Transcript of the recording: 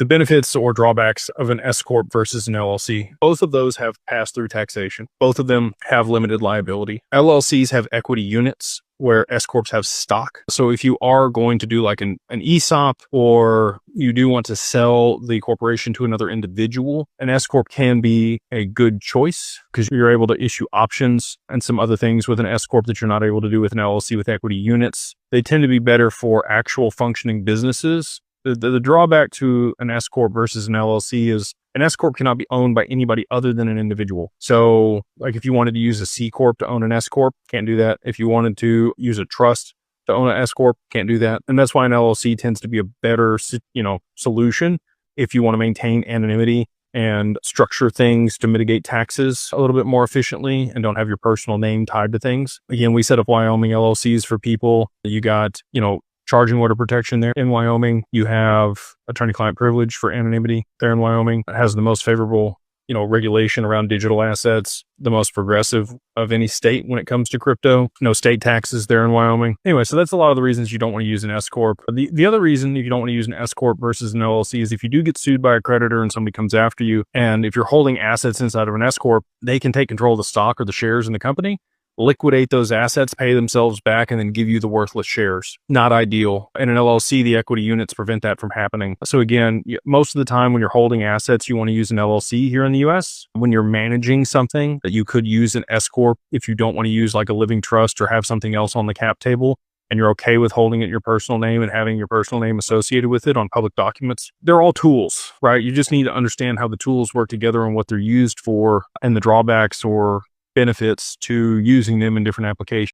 The benefits or drawbacks of an S Corp versus an LLC. Both of those have pass-through taxation. Both of them have limited liability. LLCs have equity units, where S Corps have stock. So if you are going to do like an ESOP, or you do want to sell the corporation to another individual, an S Corp can be a good choice because you're able to issue options and some other things with an S Corp that you're not able to do with an LLC with equity units. They tend to be better for actual functioning businesses. The drawback to an S Corp versus an LLC is an S Corp cannot be owned by anybody other than an individual. So like if you wanted to use a C Corp to own an S Corp, can't do that. If you wanted to use a trust to own an S Corp, can't do that. And that's why an LLC tends to be a better, solution if you want to maintain anonymity and structure things to mitigate taxes a little bit more efficiently and don't have your personal name tied to things. Again, we set up Wyoming LLCs for people. You got, charging order protection there in Wyoming. You have attorney-client privilege for anonymity there in Wyoming. It has the most favorable, regulation around digital assets, the most progressive of any state when it comes to crypto. No state taxes there in Wyoming. Anyway, so that's a lot of the reasons you don't want to use an S Corp. The other reason if you don't want to use an S Corp versus an LLC is if you do get sued by a creditor and somebody comes after you, and if you're holding assets inside of an S Corp, they can take control of the stock or the shares in the company, liquidate those assets, pay themselves back, and then give you the worthless shares. Not ideal. In an LLC, the equity units prevent that from happening. So again, most of the time when you're holding assets, you want to use an LLC here in the US. When you're managing something, that you could use an S Corp if you don't want to use like a living trust or have something else on the cap table, and you're okay with holding it your personal name and having your personal name associated with it on public documents. They're all tools, right? You just need to understand how the tools work together and what they're used for and the drawbacks or benefits to using them in different applications.